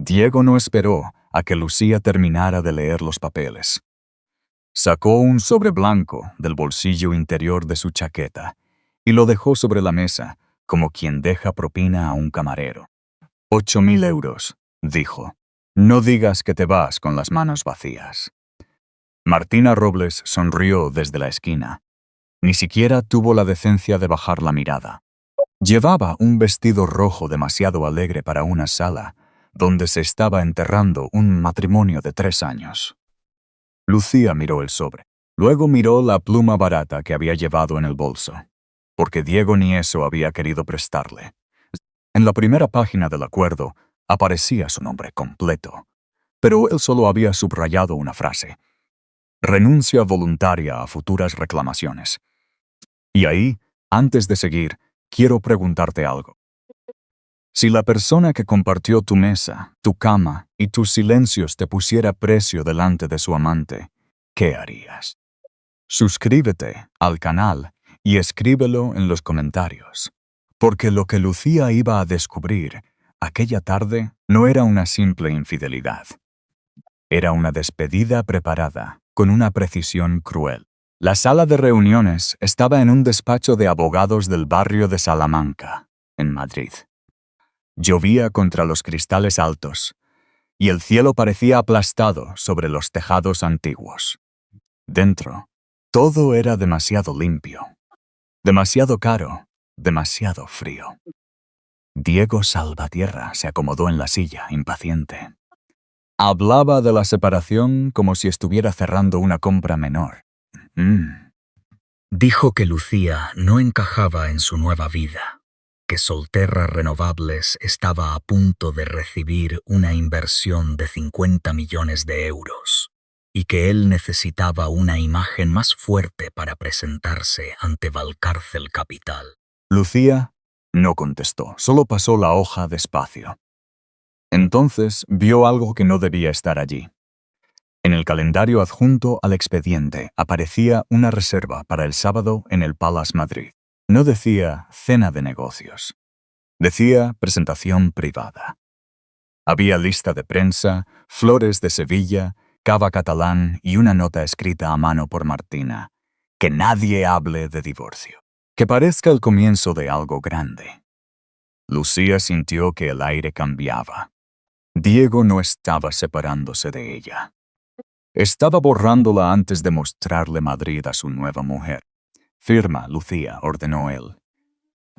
Diego no esperó a que Lucía terminara de leer los papeles. Sacó un sobre blanco del bolsillo interior de su chaqueta y lo dejó sobre la mesa, como quien deja propina a un camarero. 8.000 euros, dijo. No digas que te vas con las manos vacías. Martina Robles sonrió desde la esquina. Ni siquiera tuvo la decencia de bajar la mirada. Llevaba un vestido rojo demasiado alegre para una sala donde se estaba enterrando un matrimonio de 3 años. Lucía miró el sobre. Luego miró la pluma barata que había llevado en el bolso, porque Diego ni eso había querido prestarle. En la primera página del acuerdo aparecía su nombre completo, pero él solo había subrayado una frase: renuncia voluntaria a futuras reclamaciones. Y ahí, antes de seguir, quiero preguntarte algo. Si la persona que compartió tu mesa, tu cama y tus silencios te pusiera precio delante de su amante, ¿qué harías? Suscríbete al canal y escríbelo en los comentarios, porque lo que Lucía iba a descubrir aquella tarde no era una simple infidelidad. Era una despedida preparada con una precisión cruel. La sala de reuniones estaba en un despacho de abogados del barrio de Salamanca, en Madrid. Llovía contra los cristales altos, y el cielo parecía aplastado sobre los tejados antiguos. Dentro, todo era demasiado limpio, demasiado caro, demasiado frío. Diego Salvatierra se acomodó en la silla, impaciente. Hablaba de la separación como si estuviera cerrando una compra menor. Dijo que Lucía no encajaba en su nueva vida, que Solterra Renovables estaba a punto de recibir una inversión de 50 millones de euros y que él necesitaba una imagen más fuerte para presentarse ante Valcárcel Capital. Lucía no contestó, solo pasó la hoja despacio. Entonces vio algo que no debía estar allí. En el calendario adjunto al expediente aparecía una reserva para el sábado en el Palace Madrid. No decía cena de negocios. Decía presentación privada. Había lista de prensa, flores de Sevilla, cava catalán y una nota escrita a mano por Martina. Que nadie hable de divorcio. Que parezca el comienzo de algo grande. Lucía sintió que el aire cambiaba. Diego no estaba separándose de ella. Estaba borrándola antes de mostrarle Madrid a su nueva mujer. Firma, Lucía, ordenó él.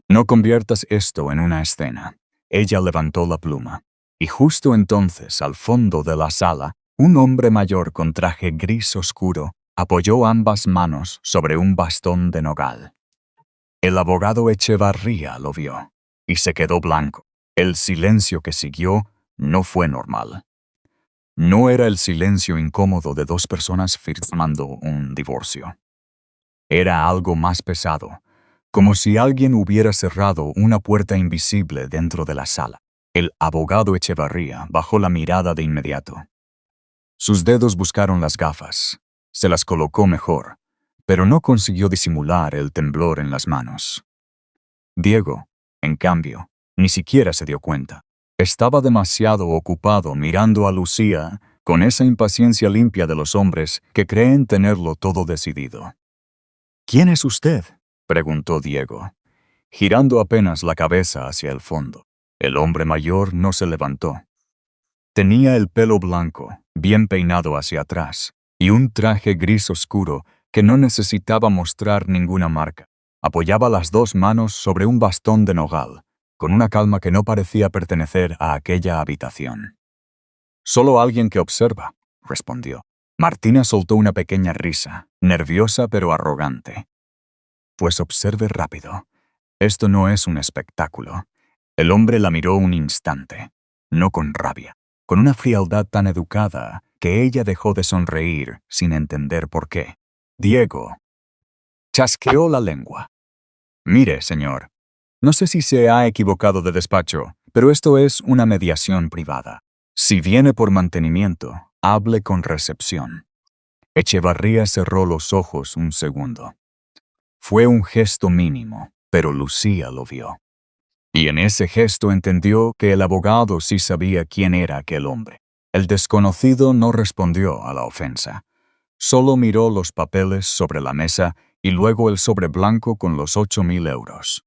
No conviertas esto en una escena. Ella levantó la pluma. Y justo entonces, al fondo de la sala, un hombre mayor con traje gris oscuro apoyó ambas manos sobre un bastón de nogal. El abogado Echevarría lo vio y se quedó blanco. El silencio que siguió no fue normal. No era el silencio incómodo de dos personas firmando un divorcio. Era algo más pesado, como si alguien hubiera cerrado una puerta invisible dentro de la sala. El abogado Echevarría bajó la mirada de inmediato. Sus dedos buscaron las gafas, se las colocó mejor, pero no consiguió disimular el temblor en las manos. Diego, en cambio, ni siquiera se dio cuenta. Estaba demasiado ocupado mirando a Lucía con esa impaciencia limpia de los hombres que creen tenerlo todo decidido. «¿Quién es usted?», preguntó Diego, girando apenas la cabeza hacia el fondo. El hombre mayor no se levantó. Tenía el pelo blanco, bien peinado hacia atrás, y un traje gris oscuro que no necesitaba mostrar ninguna marca. Apoyaba las dos manos sobre un bastón de nogal, con una calma que no parecía pertenecer a aquella habitación. «Solo alguien que observa», respondió. Martina soltó una pequeña risa, nerviosa pero arrogante. «Pues observe rápido. Esto no es un espectáculo». El hombre la miró un instante, no con rabia, con una frialdad tan educada que ella dejó de sonreír sin entender por qué. Diego chasqueó la lengua. «Mire, señor, no sé si se ha equivocado de despacho, pero esto es una mediación privada. Si viene por mantenimiento, hable con recepción». Echevarría cerró los ojos un segundo. Fue un gesto mínimo, pero Lucía lo vio. Y en ese gesto entendió que el abogado sí sabía quién era aquel hombre. El desconocido no respondió a la ofensa. Solo miró los papeles sobre la mesa y luego el sobre blanco con los 8.000 euros.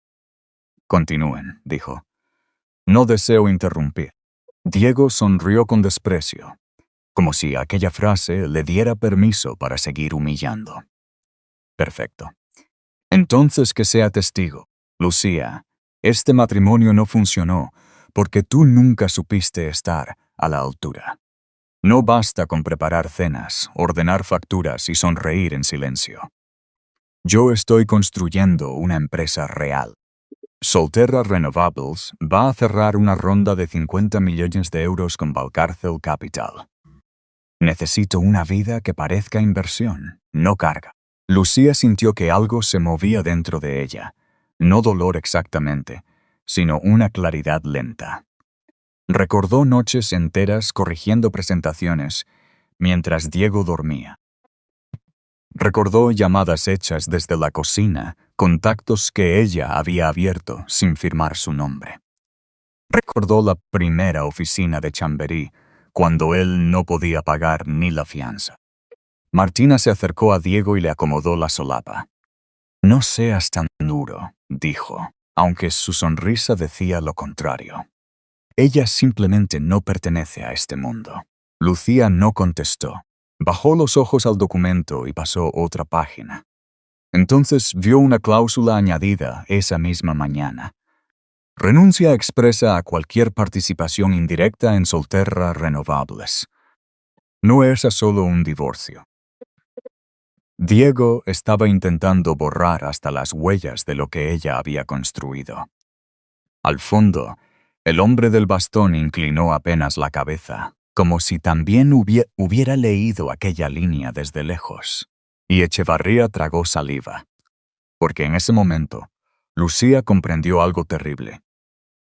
Continúen, dijo. No deseo interrumpir. Diego sonrió con desprecio, como si aquella frase le diera permiso para seguir humillando. Perfecto. Entonces que sea testigo. Lucía, este matrimonio no funcionó porque tú nunca supiste estar a la altura. No basta con preparar cenas, ordenar facturas y sonreír en silencio. Yo estoy construyendo una empresa real. Solterra Renovables va a cerrar una ronda de 50 millones de euros con Valcárcel Capital. Necesito una vida que parezca inversión, no carga. Lucía sintió que algo se movía dentro de ella, no dolor exactamente, sino una claridad lenta. Recordó noches enteras corrigiendo presentaciones mientras Diego dormía. Recordó llamadas hechas desde la cocina, contactos que ella había abierto sin firmar su nombre. Recordó la primera oficina de Chamberí, cuando él no podía pagar ni la fianza. Martina se acercó a Diego y le acomodó la solapa. No seas tan duro, dijo, aunque su sonrisa decía lo contrario. Ella simplemente no pertenece a este mundo. Lucía no contestó. Bajó los ojos al documento y pasó otra página. Entonces vio una cláusula añadida esa misma mañana. Renuncia expresa a cualquier participación indirecta en Solterra Renovables. No es solo un divorcio. Diego estaba intentando borrar hasta las huellas de lo que ella había construido. Al fondo, el hombre del bastón inclinó apenas la cabeza, como si también hubiera leído aquella línea desde lejos. Y Echevarría tragó saliva, porque en ese momento, Lucía comprendió algo terrible.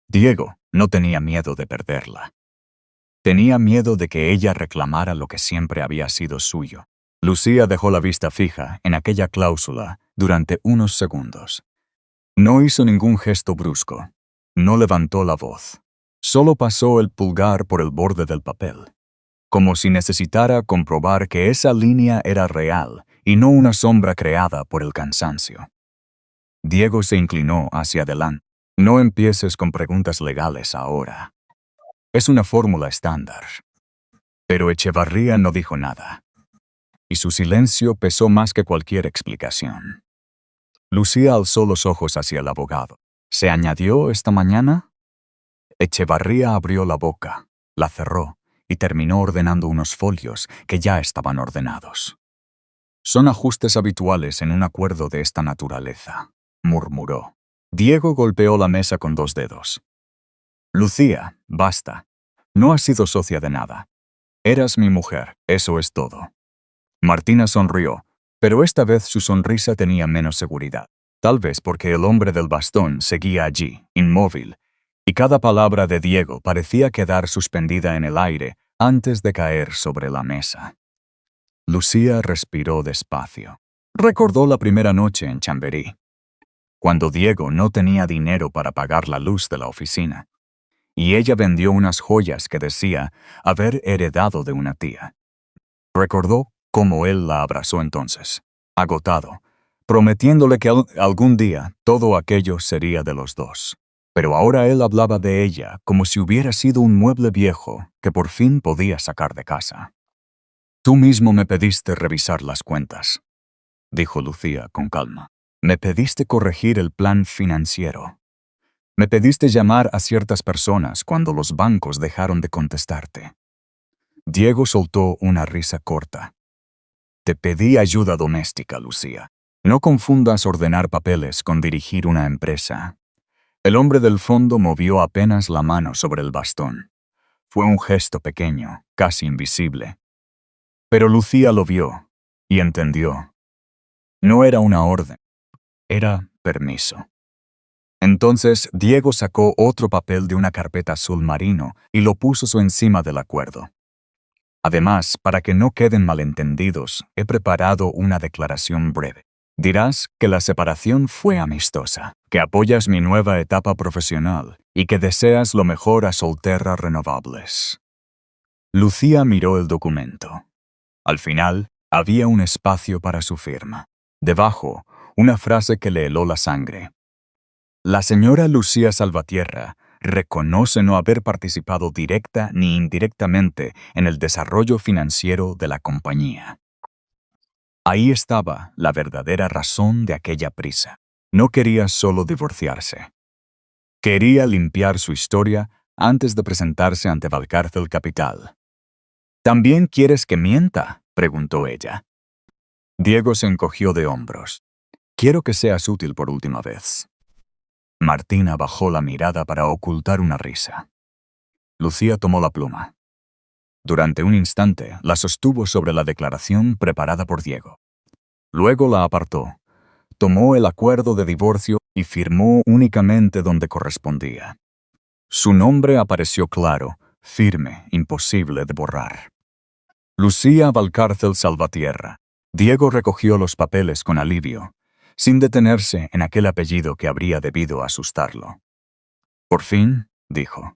Diego no tenía miedo de perderla. Tenía miedo de que ella reclamara lo que siempre había sido suyo. Lucía dejó la vista fija en aquella cláusula durante unos segundos. No hizo ningún gesto brusco. No levantó la voz. Solo pasó el pulgar por el borde del papel, como si necesitara comprobar que esa línea era real y no una sombra creada por el cansancio. Diego se inclinó hacia adelante. No empieces con preguntas legales ahora. Es una fórmula estándar. Pero Echevarría no dijo nada, y su silencio pesó más que cualquier explicación. Lucía alzó los ojos hacia el abogado. ¿Se añadió esta mañana? Echevarría abrió la boca, la cerró y terminó ordenando unos folios que ya estaban ordenados. Son ajustes habituales en un acuerdo de esta naturaleza, murmuró. Diego golpeó la mesa con 2 dedos. Lucía, basta. No has sido socia de nada. Eras mi mujer, eso es todo. Martina sonrió, pero esta vez su sonrisa tenía menos seguridad. Tal vez porque el hombre del bastón seguía allí, inmóvil, y cada palabra de Diego parecía quedar suspendida en el aire antes de caer sobre la mesa. Lucía respiró despacio. Recordó la primera noche en Chamberí, cuando Diego no tenía dinero para pagar la luz de la oficina, y ella vendió unas joyas que decía haber heredado de una tía. Recordó cómo él la abrazó entonces, agotado, prometiéndole que algún día todo aquello sería de los dos. Pero ahora él hablaba de ella como si hubiera sido un mueble viejo que por fin podía sacar de casa. Tú mismo me pediste revisar las cuentas, dijo Lucía con calma. Me pediste corregir el plan financiero. Me pediste llamar a ciertas personas cuando los bancos dejaron de contestarte. Diego soltó una risa corta. Te pedí ayuda doméstica, Lucía. No confundas ordenar papeles con dirigir una empresa. El hombre del fondo movió apenas la mano sobre el bastón. Fue un gesto pequeño, casi invisible. Pero Lucía lo vio y entendió. No era una orden, era permiso. Entonces Diego sacó otro papel de una carpeta azul marino y lo puso encima del acuerdo. Además, para que no queden malentendidos, he preparado una declaración breve. Dirás que la separación fue amistosa, que apoyas mi nueva etapa profesional y que deseas lo mejor a Solterra Renovables. Lucía miró el documento. Al final, había un espacio para su firma. Debajo, una frase que le heló la sangre. La señora Lucía Salvatierra reconoce no haber participado directa ni indirectamente en el desarrollo financiero de la compañía. Ahí estaba la verdadera razón de aquella prisa. No quería solo divorciarse. Quería limpiar su historia antes de presentarse ante Valcárcel Capital. ¿También quieres que mienta?, preguntó ella. Diego se encogió de hombros. Quiero que seas útil por última vez. Martina bajó la mirada para ocultar una risa. Lucía tomó la pluma. Durante un instante la sostuvo sobre la declaración preparada por Diego. Luego la apartó. Tomó el acuerdo de divorcio y firmó únicamente donde correspondía. Su nombre apareció claro, firme, imposible de borrar. Lucía Valcárcel Salvatierra. Diego recogió los papeles con alivio, sin detenerse en aquel apellido que habría debido asustarlo. Por fin, dijo.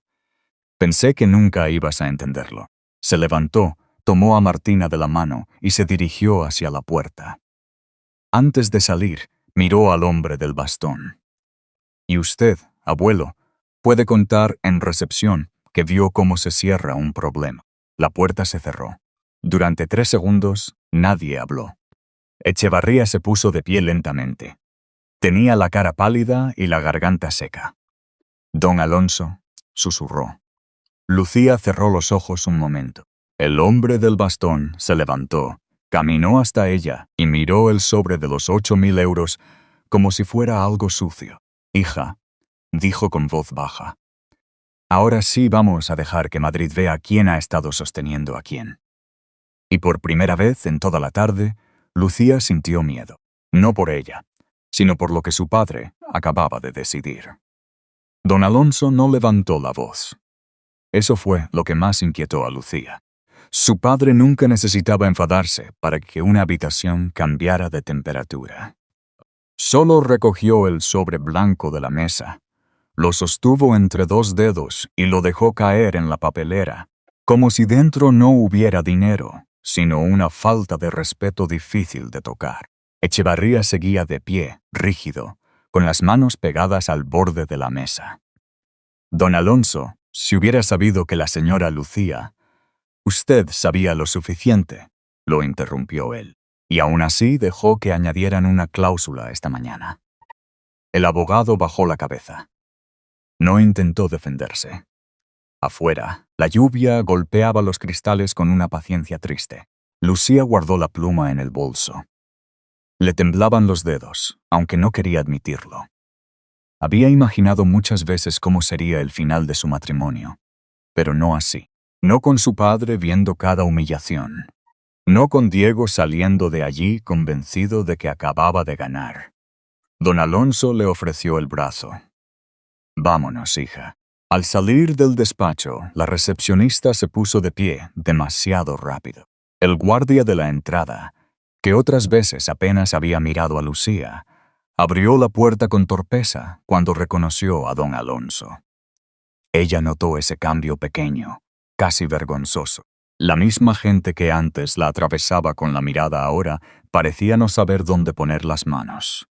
Pensé que nunca ibas a entenderlo. Se levantó, tomó a Martina de la mano y se dirigió hacia la puerta. Antes de salir, miró al hombre del bastón. Y usted, abuelo, puede contar en recepción que vio cómo se cierra un problema. La puerta se cerró. Durante 3 segundos, nadie habló. Echevarría se puso de pie lentamente. Tenía la cara pálida y la garganta seca. Don Alonso, susurró. Lucía cerró los ojos un momento. El hombre del bastón se levantó, caminó hasta ella y miró el sobre de los 8.000 euros como si fuera algo sucio. Hija, dijo con voz baja. Ahora sí vamos a dejar que Madrid vea quién ha estado sosteniendo a quién. Y por primera vez en toda la tarde, Lucía sintió miedo. No por ella, sino por lo que su padre acababa de decidir. Don Alonso no levantó la voz. Eso fue lo que más inquietó a Lucía. Su padre nunca necesitaba enfadarse para que una habitación cambiara de temperatura. Solo recogió el sobre blanco de la mesa, lo sostuvo entre 2 dedos y lo dejó caer en la papelera, como si dentro no hubiera dinero, sino una falta de respeto difícil de tocar. Echevarría seguía de pie, rígido, con las manos pegadas al borde de la mesa. Don Alonso, si hubiera sabido que la señora Lucía... Usted sabía lo suficiente, lo interrumpió él, y aún así dejó que añadieran una cláusula esta mañana. El abogado bajó la cabeza. No intentó defenderse. Afuera, la lluvia golpeaba los cristales con una paciencia triste. Lucía guardó la pluma en el bolso. Le temblaban los dedos, aunque no quería admitirlo. Había imaginado muchas veces cómo sería el final de su matrimonio, pero no así. No con su padre viendo cada humillación. No con Diego saliendo de allí convencido de que acababa de ganar. Don Alonso le ofreció el brazo. Vámonos, hija. Al salir del despacho, la recepcionista se puso de pie demasiado rápido. El guardia de la entrada, que otras veces apenas había mirado a Lucía, abrió la puerta con torpeza cuando reconoció a don Alonso. Ella notó ese cambio pequeño, casi vergonzoso. La misma gente que antes la atravesaba con la mirada ahora parecía no saber dónde poner las manos.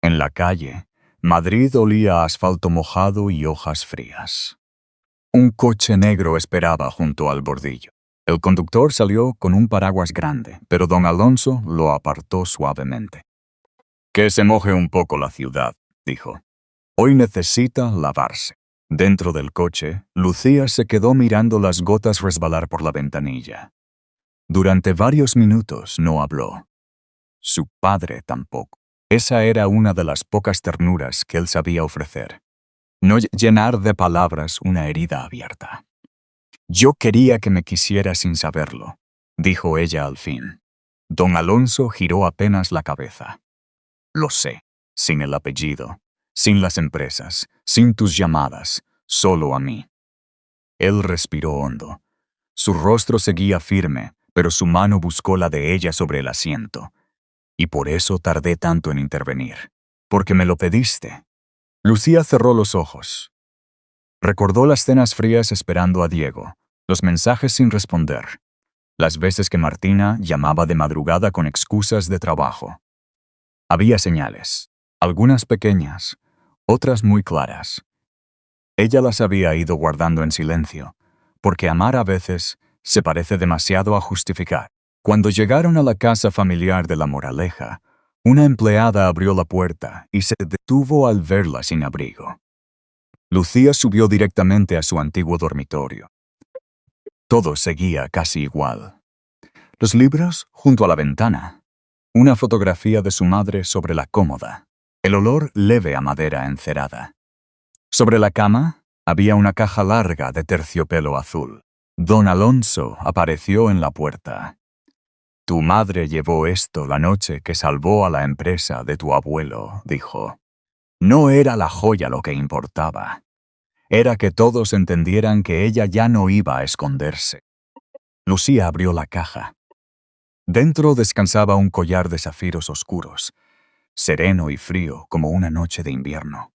En la calle, Madrid olía a asfalto mojado y hojas frías. Un coche negro esperaba junto al bordillo. El conductor salió con un paraguas grande, pero don Alonso lo apartó suavemente. Que se moje un poco la ciudad, dijo. Hoy necesita lavarse. Dentro del coche, Lucía se quedó mirando las gotas resbalar por la ventanilla. Durante varios minutos no habló. Su padre tampoco. Esa era una de las pocas ternuras que él sabía ofrecer. No llenar de palabras una herida abierta. Yo quería que me quisiera sin saberlo, dijo ella al fin. Don Alonso giró apenas la cabeza. Lo sé, sin el apellido, sin las empresas, sin tus llamadas, solo a mí. Él respiró hondo. Su rostro seguía firme, pero su mano buscó la de ella sobre el asiento. y por eso tardé tanto en intervenir. Porque me lo pediste. Lucía cerró los ojos. Recordó las cenas frías esperando a Diego, los mensajes sin responder, las veces que Martina llamaba de madrugada con excusas de trabajo. Había señales, algunas pequeñas, otras muy claras. Ella las había ido guardando en silencio, porque amar a veces se parece demasiado a justificar. Cuando llegaron a la casa familiar de La Moraleja, una empleada abrió la puerta y se detuvo al verla sin abrigo. Lucía subió directamente a su antiguo dormitorio. Todo seguía casi igual. Los libros junto a la ventana. Una fotografía de su madre sobre la cómoda. El olor leve a madera encerada. Sobre la cama había una caja larga de terciopelo azul. Don Alonso apareció en la puerta. Tu madre llevó esto la noche que salvó a la empresa de tu abuelo, dijo. No era la joya lo que importaba. Era que todos entendieran que ella ya no iba a esconderse. Lucía abrió la caja. Dentro descansaba un collar de zafiros oscuros, sereno y frío como una noche de invierno.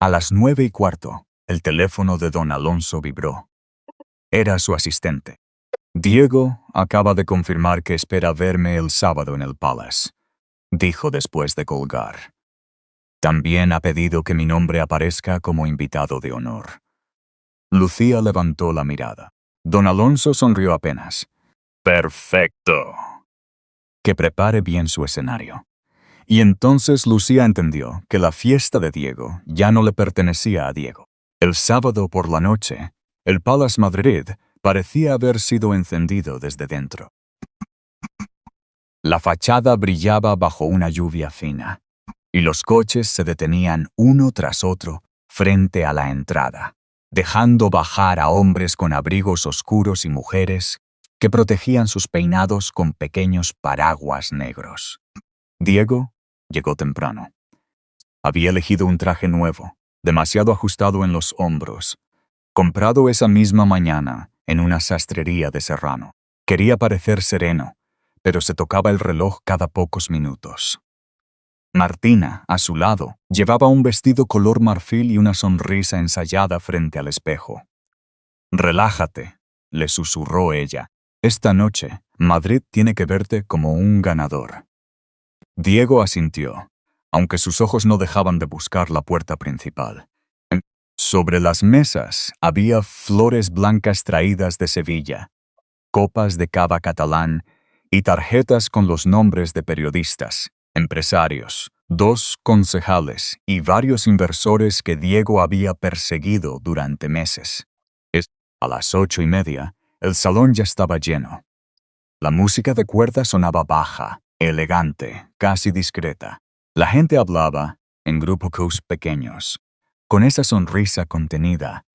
A las 9:15, el teléfono de don Alonso vibró. Era su asistente. Diego acaba de confirmar que espera verme el sábado en el Palace, dijo después de colgar. También ha pedido que mi nombre aparezca como invitado de honor. Lucía levantó la mirada. Don Alonso sonrió apenas. Perfecto. Que prepare bien su escenario. Y entonces Lucía entendió que la fiesta de Diego ya no le pertenecía a Diego. El sábado por la noche, el Palace Madrid parecía haber sido encendido desde dentro. La fachada brillaba bajo una lluvia fina, y los coches se detenían uno tras otro frente a la entrada, dejando bajar a hombres con abrigos oscuros y mujeres que protegían sus peinados con pequeños paraguas negros. Diego llegó temprano. Había elegido un traje nuevo, demasiado ajustado en los hombros, comprado esa misma mañana en una sastrería de Serrano. Quería parecer sereno, pero se tocaba el reloj cada pocos minutos. Martina, a su lado, llevaba un vestido color marfil y una sonrisa ensayada frente al espejo. Relájate, le susurró ella. Esta noche, Madrid tiene que verte como un ganador. Diego asintió, aunque sus ojos no dejaban de buscar la puerta principal. Sobre las mesas había flores blancas traídas de Sevilla, copas de cava catalán y tarjetas con los nombres de periodistas, empresarios, 2 concejales y varios inversores que Diego había perseguido durante meses. A las 8:30, el salón ya estaba lleno. La música de cuerda sonaba baja, elegante, casi discreta. La gente hablaba, en grupos pequeños, con esa sonrisa contenida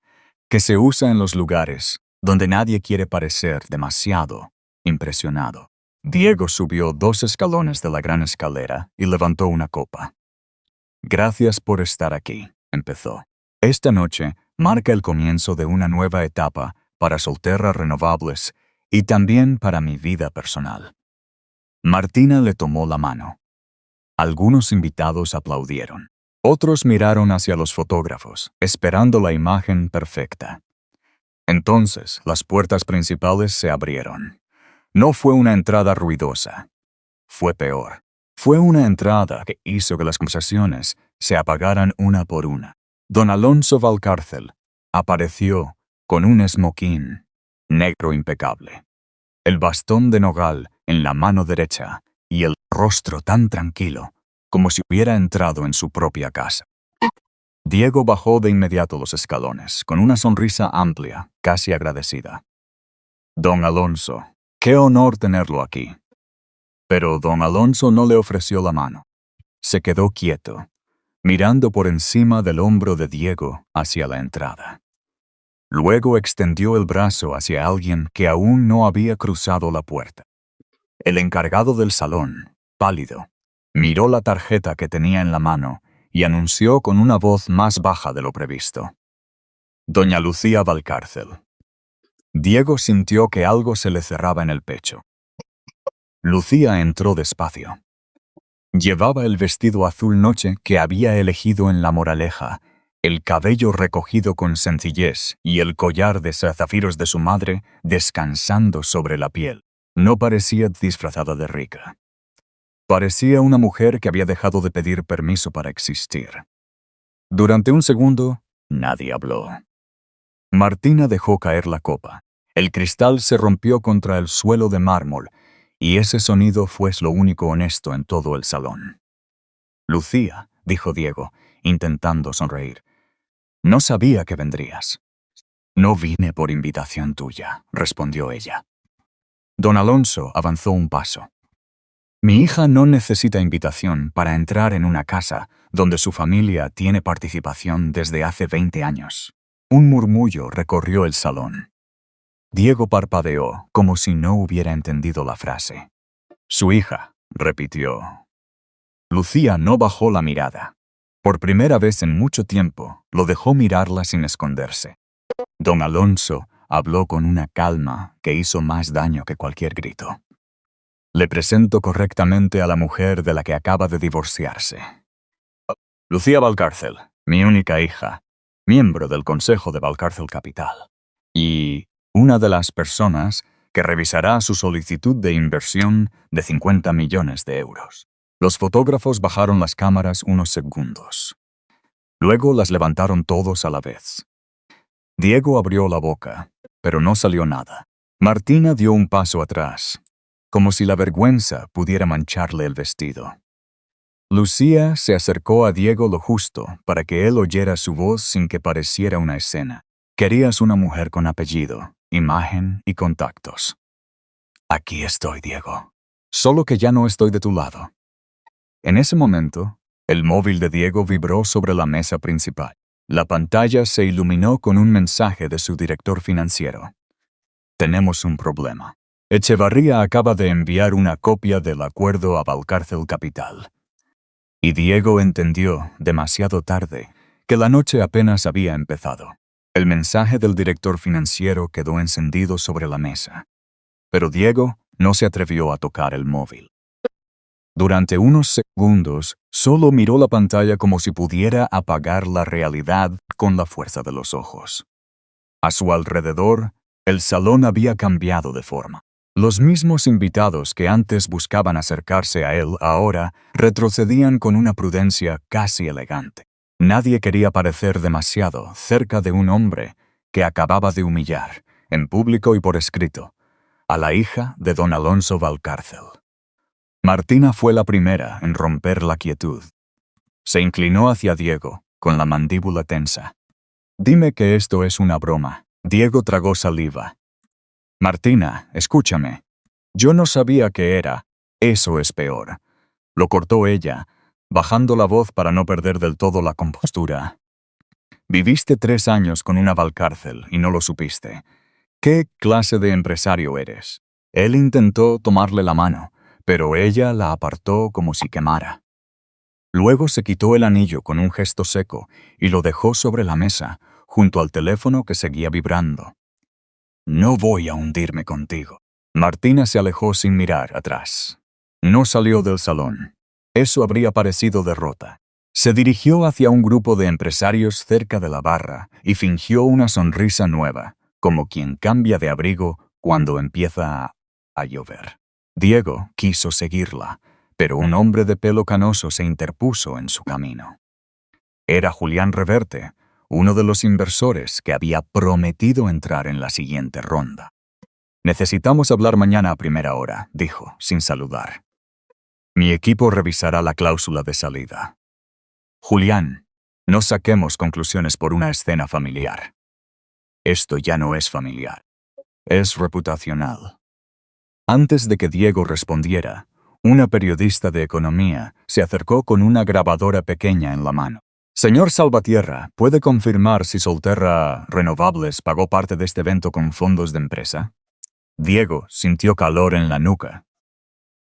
que se usa en los lugares donde nadie quiere parecer demasiado impresionado. Diego subió 2 escalones de la gran escalera y levantó una copa. Gracias por estar aquí, empezó. Esta noche marca el comienzo de una nueva etapa para Solterras Renovables y también para mi vida personal. Martina le tomó la mano. Algunos invitados aplaudieron. Otros miraron hacia los fotógrafos, esperando la imagen perfecta. Entonces, las puertas principales se abrieron. No fue una entrada ruidosa. Fue peor. Fue una entrada que hizo que las conversaciones se apagaran una por una. Don Alonso Valcárcel apareció con un smoking negro impecable, el bastón de nogal en la mano derecha y el rostro tan tranquilo como si hubiera entrado en su propia casa. Diego bajó de inmediato los escalones, con una sonrisa amplia, casi agradecida. Don Alonso, qué honor tenerlo aquí. Pero don Alonso no le ofreció la mano. Se quedó quieto, mirando por encima del hombro de Diego hacia la entrada. Luego extendió el brazo hacia alguien que aún no había cruzado la puerta. El encargado del salón, pálido, miró la tarjeta que tenía en la mano y anunció con una voz más baja de lo previsto. Doña Lucía Valcárcel. Diego sintió que algo se le cerraba en el pecho. Lucía entró despacio. Llevaba el vestido azul noche que había elegido en La Moraleja, el cabello recogido con sencillez y el collar de zafiros de su madre descansando sobre la piel. No parecía disfrazada de rica. Parecía una mujer que había dejado de pedir permiso para existir. Durante un segundo, nadie habló. Martina dejó caer la copa. El cristal se rompió contra el suelo de mármol, y ese sonido fue lo único honesto en todo el salón. Lucía, dijo Diego, intentando sonreír. No sabía que vendrías. No vine por invitación tuya, respondió ella. Don Alonso avanzó un paso. Mi hija no necesita invitación para entrar en una casa donde su familia tiene participación desde hace 20 años. Un murmullo recorrió el salón. Diego parpadeó como si no hubiera entendido la frase. Su hija, repitió. Lucía no bajó la mirada. Por primera vez en mucho tiempo, lo dejó mirarla sin esconderse. Don Alonso habló con una calma que hizo más daño que cualquier grito. Le presento correctamente a la mujer de la que acaba de divorciarse. Lucía Valcárcel, mi única hija, miembro del Consejo de Valcárcel Capital, y una de las personas que revisará su solicitud de inversión de 50 millones de euros. Los fotógrafos bajaron las cámaras unos segundos. Luego las levantaron todos a la vez. Diego abrió la boca, pero no salió nada. Martina dio un paso atrás, como si la vergüenza pudiera mancharle el vestido. Lucía se acercó a Diego lo justo para que él oyera su voz sin que pareciera una escena. Querías una mujer con apellido, imagen y contactos. Aquí estoy, Diego. Solo que ya no estoy de tu lado. En ese momento, el móvil de Diego vibró sobre la mesa principal. La pantalla se iluminó con un mensaje de su director financiero. Tenemos un problema. Echevarría acaba de enviar una copia del acuerdo a Valcárcel Capital. Y Diego entendió, demasiado tarde, que la noche apenas había empezado. El mensaje del director financiero quedó encendido sobre la mesa. Pero Diego no se atrevió a tocar el móvil. Durante unos segundos, solo miró la pantalla como si pudiera apagar la realidad con la fuerza de los ojos. A su alrededor, el salón había cambiado de forma. Los mismos invitados que antes buscaban acercarse a él ahora retrocedían con una prudencia casi elegante. Nadie quería parecer demasiado cerca de un hombre que acababa de humillar, en público y por escrito, a la hija de don Alonso Valcárcel. Martina fue la primera en romper la quietud. Se inclinó hacia Diego, con la mandíbula tensa. Dime que esto es una broma. Diego tragó saliva. Martina, escúchame. Yo no sabía qué era. Eso es peor. Lo cortó ella, bajando la voz para no perder del todo la compostura. Viviste 3 años con una Valcárcel y no lo supiste. ¿Qué clase de empresario eres? Él intentó tomarle la mano, pero ella la apartó como si quemara. Luego se quitó el anillo con un gesto seco y lo dejó sobre la mesa, junto al teléfono que seguía vibrando. No voy a hundirme contigo. Martina se alejó sin mirar atrás. No salió del salón. Eso habría parecido derrota. Se dirigió hacia un grupo de empresarios cerca de la barra y fingió una sonrisa nueva, como quien cambia de abrigo cuando empieza a llover. Diego quiso seguirla, pero un hombre de pelo canoso se interpuso en su camino. Era Julián Reverte, uno de los inversores que había prometido entrar en la siguiente ronda. Necesitamos hablar mañana a primera hora, dijo, sin saludar. Mi equipo revisará la cláusula de salida. Julián, no saquemos conclusiones por una escena familiar. Esto ya no es familiar. Es reputacional. Antes de que Diego respondiera, una periodista de economía se acercó con una grabadora pequeña en la mano. Señor Salvatierra, ¿puede confirmar si Solterra Renovables pagó parte de este evento con fondos de empresa? Diego sintió calor en la nuca.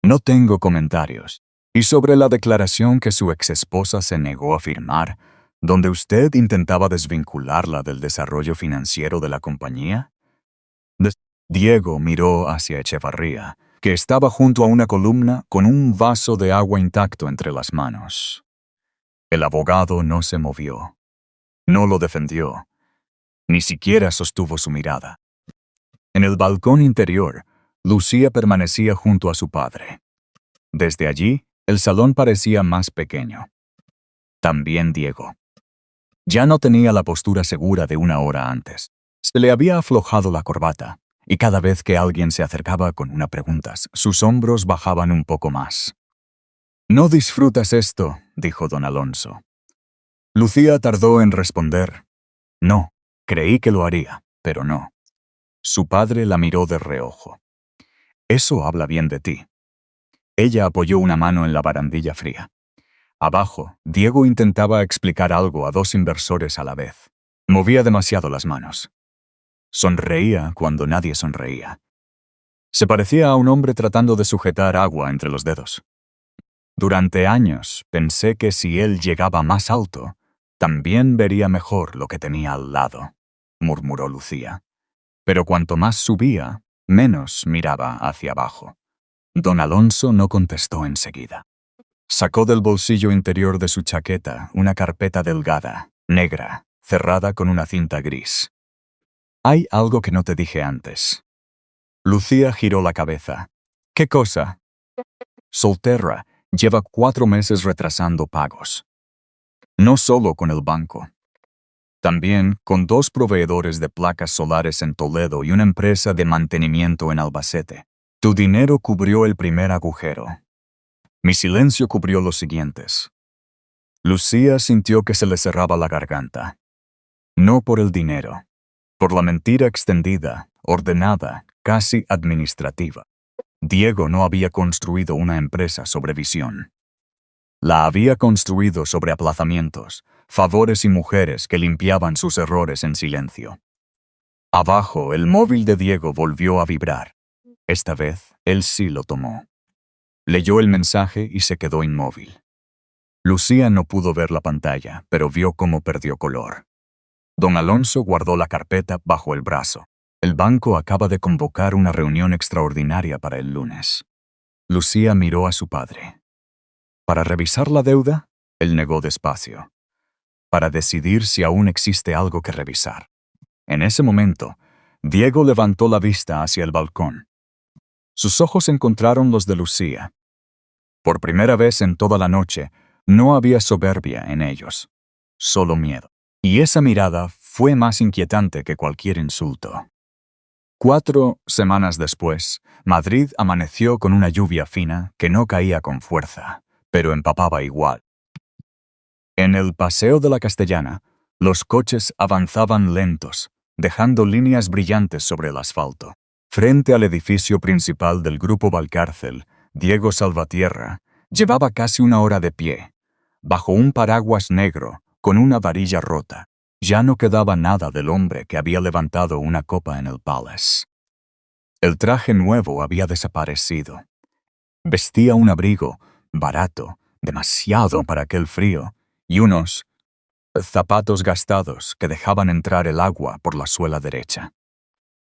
No tengo comentarios. ¿Y sobre la declaración que su exesposa se negó a firmar, donde usted intentaba desvincularla del desarrollo financiero de la compañía? Diego miró hacia Echevarría, que estaba junto a una columna con un vaso de agua intacto entre las manos. El abogado no se movió. No lo defendió. Ni siquiera sostuvo su mirada. En el balcón interior, Lucía permanecía junto a su padre. Desde allí, el salón parecía más pequeño. También Diego. Ya no tenía la postura segura de una hora antes. Se le había aflojado la corbata, y cada vez que alguien se acercaba con una pregunta, sus hombros bajaban un poco más. «¿No disfrutas esto?», dijo don Alonso. Lucía tardó en responder. «No, creí que lo haría, pero no». Su padre la miró de reojo. «Eso habla bien de ti». Ella apoyó una mano en la barandilla fría. Abajo, Diego intentaba explicar algo a dos inversores a la vez. Movía demasiado las manos. Sonreía cuando nadie sonreía. Se parecía a un hombre tratando de sujetar agua entre los dedos. Durante años pensé que si él llegaba más alto, también vería mejor lo que tenía al lado, murmuró Lucía. Pero cuanto más subía, menos miraba hacia abajo. Don Alonso no contestó enseguida. Sacó del bolsillo interior de su chaqueta una carpeta delgada, negra, cerrada con una cinta gris. «Hay algo que no te dije antes». Lucía giró la cabeza. «¿Qué cosa?» Solterra lleva 4 meses retrasando pagos. No solo con el banco. También con 2 proveedores de placas solares en Toledo y una empresa de mantenimiento en Albacete. Tu dinero cubrió el primer agujero. Mi silencio cubrió los siguientes. Lucía sintió que se le cerraba la garganta. No por el dinero, por la mentira extendida, ordenada, casi administrativa. Diego no había construido una empresa sobre visión. La había construido sobre aplazamientos, favores y mujeres que limpiaban sus errores en silencio. Abajo, el móvil de Diego volvió a vibrar. Esta vez, él sí lo tomó. Leyó el mensaje y se quedó inmóvil. Lucía no pudo ver la pantalla, pero vio cómo perdió color. Don Alonso guardó la carpeta bajo el brazo. El banco acaba de convocar una reunión extraordinaria para el lunes. Lucía miró a su padre. ¿Para revisar la deuda? Él negó despacio. Para decidir si aún existe algo que revisar. En ese momento, Diego levantó la vista hacia el balcón. Sus ojos encontraron los de Lucía. Por primera vez en toda la noche, no había soberbia en ellos, solo miedo. Y esa mirada fue más inquietante que cualquier insulto. 4 semanas después, Madrid amaneció con una lluvia fina que no caía con fuerza, pero empapaba igual. En el Paseo de la Castellana, los coches avanzaban lentos, dejando líneas brillantes sobre el asfalto. Frente al edificio principal del Grupo Valcárcel, Diego Salvatierra llevaba casi una hora de pie, bajo un paraguas negro con una varilla rota. Ya no quedaba nada del hombre que había levantado una copa en el Palace. El traje nuevo había desaparecido. Vestía un abrigo barato, demasiado para aquel frío, y unos zapatos gastados que dejaban entrar el agua por la suela derecha.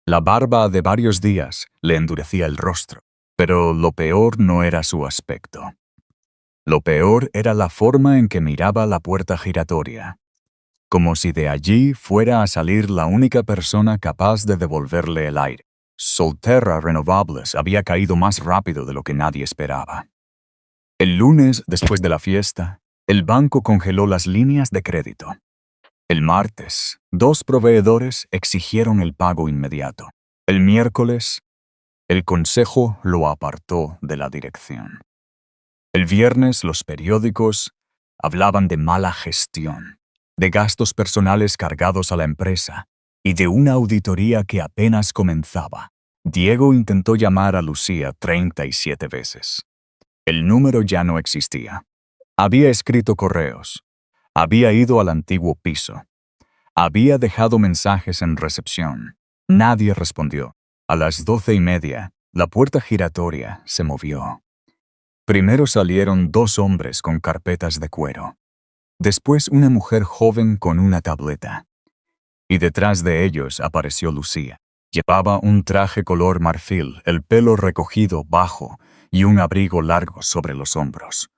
La barba de varios días le endurecía el rostro, pero lo peor no era su aspecto. Lo peor era la forma en que miraba la puerta giratoria, como si de allí fuera a salir la única persona capaz de devolverle el aire. Solterra Renovables había caído más rápido de lo que nadie esperaba. El lunes, después de la fiesta, el banco congeló las líneas de crédito. El martes, 2 proveedores exigieron el pago inmediato. El miércoles, el consejo lo apartó de la dirección. El viernes, los periódicos hablaban de mala gestión, de gastos personales cargados a la empresa y de una auditoría que apenas comenzaba. Diego intentó llamar a Lucía 37 veces. El número ya no existía. Había escrito correos. Había ido al antiguo piso. Había dejado mensajes en recepción. Nadie respondió. A las 12:30, la puerta giratoria se movió. Primero salieron 2 hombres con carpetas de cuero. Después una mujer joven con una tableta. Y detrás de ellos apareció Lucía. Llevaba un traje color marfil, el pelo recogido bajo y un abrigo largo sobre los hombros.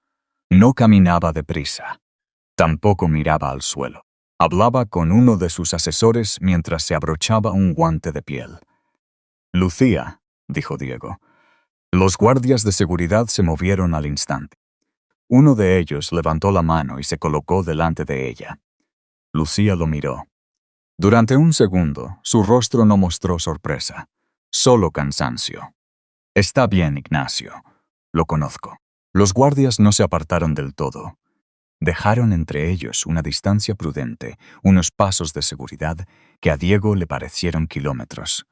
No caminaba deprisa. Tampoco miraba al suelo. Hablaba con uno de sus asesores mientras se abrochaba un guante de piel. «Lucía», dijo Diego. Los guardias de seguridad se movieron al instante. Uno de ellos levantó la mano y se colocó delante de ella. Lucía lo miró. Durante un segundo, su rostro no mostró sorpresa, solo cansancio. «Está bien, Ignacio. Lo conozco». Los guardias no se apartaron del todo. Dejaron entre ellos una distancia prudente, unos pasos de seguridad que a Diego le parecieron kilómetros.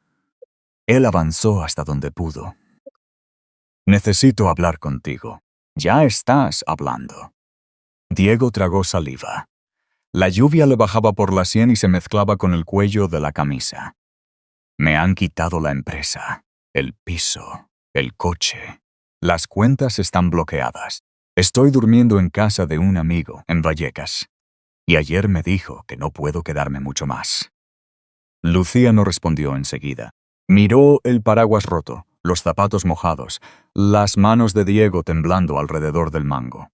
Él avanzó hasta donde pudo. «Necesito hablar contigo». «Ya estás hablando». Diego tragó saliva. La lluvia le bajaba por la sien y se mezclaba con el cuello de la camisa. «Me han quitado la empresa, el piso, el coche. Las cuentas están bloqueadas. Estoy durmiendo en casa de un amigo en Vallecas. Y ayer me dijo que no puedo quedarme mucho más». Lucía no respondió enseguida. Miró el paraguas roto, los zapatos mojados, las manos de Diego temblando alrededor del mango.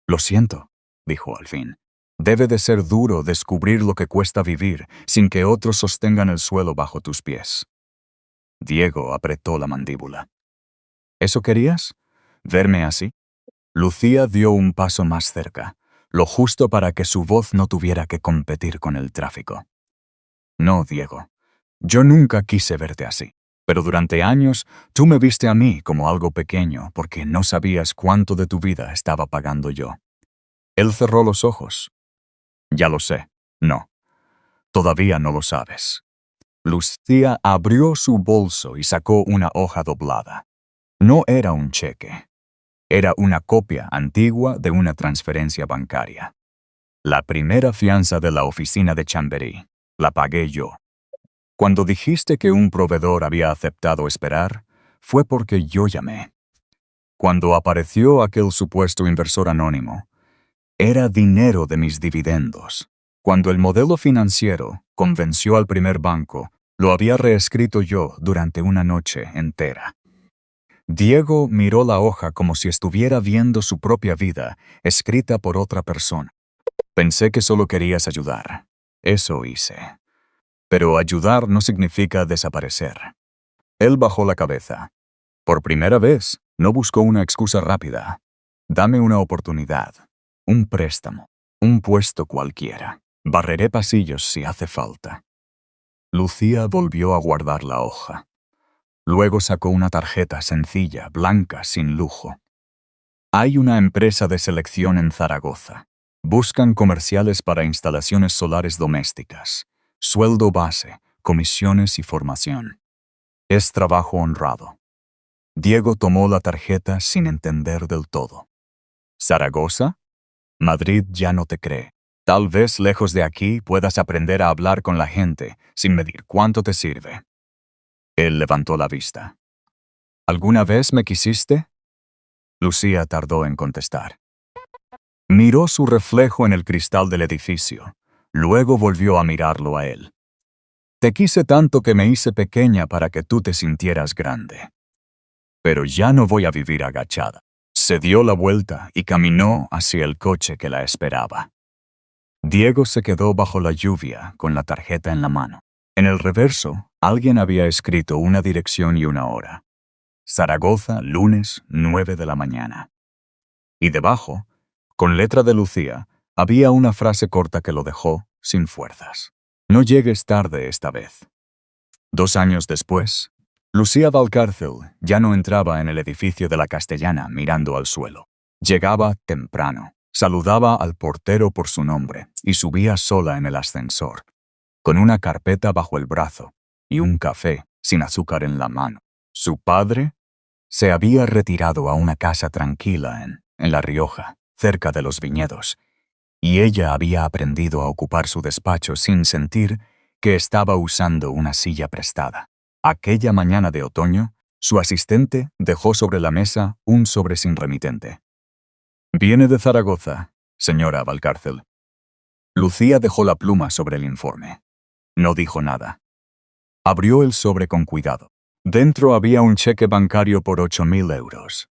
«Lo siento», dijo al fin. «Debe de ser duro descubrir lo que cuesta vivir sin que otros sostengan el suelo bajo tus pies». Diego apretó la mandíbula. «¿Eso querías? ¿Verme así?» Lucía dio un paso más cerca, lo justo para que su voz no tuviera que competir con el tráfico. «No, Diego. Yo nunca quise verte así. Pero durante años tú me viste a mí como algo pequeño porque no sabías cuánto de tu vida estaba pagando yo». Él cerró los ojos. «Ya lo sé. No. Todavía no lo sabes». Lucía abrió su bolso y sacó una hoja doblada. No era un cheque. Era una copia antigua de una transferencia bancaria. «La primera fianza de la oficina de Chamberí. La pagué yo. Cuando dijiste que un proveedor había aceptado esperar, fue porque yo llamé. Cuando apareció aquel supuesto inversor anónimo, era dinero de mis dividendos. Cuando el modelo financiero convenció al primer banco, lo había reescrito yo durante una noche entera». Diego miró la hoja como si estuviera viendo su propia vida escrita por otra persona. «Pensé que solo querías ayudar. Eso hice. Pero ayudar no significa desaparecer». Él bajó la cabeza. Por primera vez, no buscó una excusa rápida. «Dame una oportunidad, un préstamo, un puesto cualquiera. Barreré pasillos si hace falta». Lucía volvió a guardar la hoja. Luego sacó una tarjeta sencilla, blanca, sin lujo. «Hay una empresa de selección en Zaragoza. Buscan comerciales para instalaciones solares domésticas. Sueldo base, comisiones y formación. Es trabajo honrado». Diego tomó la tarjeta sin entender del todo. «¿Zaragoza? Madrid ya no te cree. Tal vez lejos de aquí puedas aprender a hablar con la gente sin medir cuánto te sirve». Él levantó la vista. «¿Alguna vez me quisiste?» Lucía tardó en contestar. Miró su reflejo en el cristal del edificio. Luego volvió a mirarlo a él. «Te quise tanto que me hice pequeña para que tú te sintieras grande. Pero ya no voy a vivir agachada». Se dio la vuelta y caminó hacia el coche que la esperaba. Diego se quedó bajo la lluvia con la tarjeta en la mano. En el reverso, alguien había escrito una dirección y una hora. Zaragoza, lunes, 9 de la mañana. Y debajo, con letra de Lucía, había una frase corta que lo dejó sin fuerzas. «No llegues tarde esta vez». 2 años después, Lucía Valcárcel ya no entraba en el edificio de la Castellana mirando al suelo. Llegaba temprano, saludaba al portero por su nombre y subía sola en el ascensor, con una carpeta bajo el brazo y un café sin azúcar en la mano. Su padre se había retirado a una casa tranquila en La Rioja, cerca de los viñedos, y ella había aprendido a ocupar su despacho sin sentir que estaba usando una silla prestada. Aquella mañana de otoño, su asistente dejó sobre la mesa un sobre sin remitente. «Viene de Zaragoza, señora Valcárcel». Lucía dejó la pluma sobre el informe. No dijo nada. Abrió el sobre con cuidado. Dentro había un cheque bancario por 8.000 euros.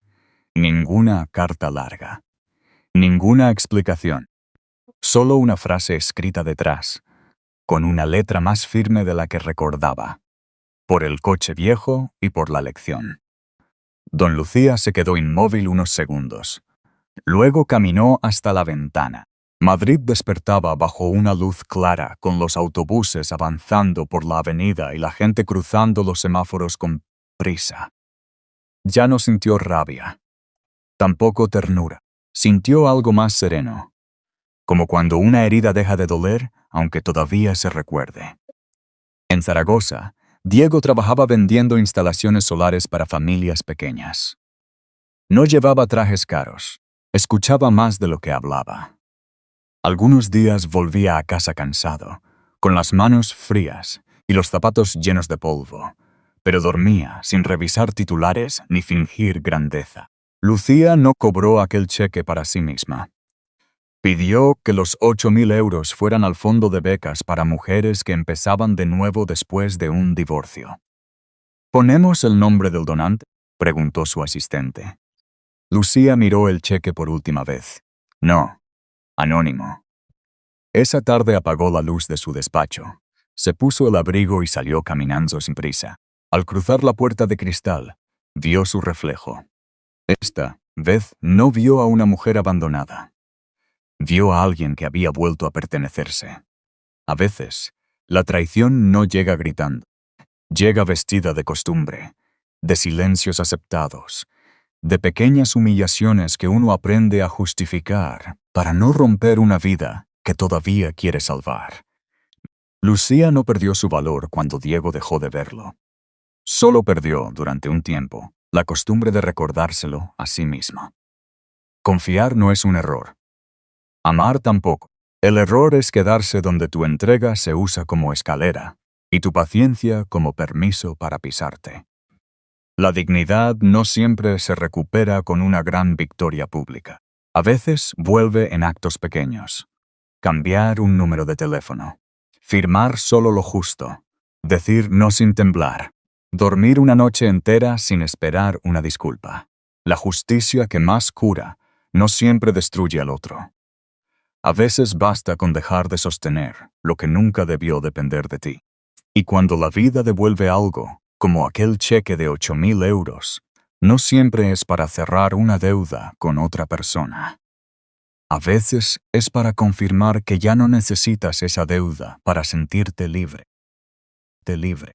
Ninguna carta larga. Ninguna explicación. Solo una frase escrita detrás, con una letra más firme de la que recordaba. Por el coche viejo y por la lección. Don Lucía se quedó inmóvil unos segundos. Luego caminó hasta la ventana. Madrid despertaba bajo una luz clara, con los autobuses avanzando por la avenida y la gente cruzando los semáforos con prisa. Ya no sintió rabia, tampoco ternura. Sintió algo más sereno, como cuando una herida deja de doler, aunque todavía se recuerde. En Zaragoza, Diego trabajaba vendiendo instalaciones solares para familias pequeñas. No llevaba trajes caros, escuchaba más de lo que hablaba. Algunos días volvía a casa cansado, con las manos frías y los zapatos llenos de polvo, pero dormía sin revisar titulares ni fingir grandeza. Lucía no cobró aquel cheque para sí misma. Pidió que los 8.000 euros fueran al fondo de becas para mujeres que empezaban de nuevo después de un divorcio. ¿Ponemos el nombre del donante?, preguntó su asistente. Lucía miró el cheque por última vez. No. Anónimo. Esa tarde apagó la luz de su despacho, se puso el abrigo y salió caminando sin prisa. Al cruzar la puerta de cristal, vio su reflejo. Esta vez no vio a una mujer abandonada. Vio a alguien que había vuelto a pertenecerse. A veces, la traición no llega gritando. Llega vestida de costumbre, de silencios aceptados, de pequeñas humillaciones que uno aprende a justificar para no romper una vida que todavía quiere salvar. Lucía no perdió su valor cuando Diego dejó de verlo. Solo perdió, durante un tiempo, la costumbre de recordárselo a sí misma. Confiar no es un error. Amar tampoco. El error es quedarse donde tu entrega se usa como escalera y tu paciencia como permiso para pisarte. La dignidad no siempre se recupera con una gran victoria pública. A veces vuelve en actos pequeños. Cambiar un número de teléfono. Firmar solo lo justo. Decir no sin temblar. Dormir una noche entera sin esperar una disculpa. La justicia que más cura no siempre destruye al otro. A veces basta con dejar de sostener lo que nunca debió depender de ti. Y cuando la vida devuelve algo, como aquel cheque de 8.000 euros, no siempre es para cerrar una deuda con otra persona. A veces es para confirmar que ya no necesitas esa deuda para sentirte libre. Libre.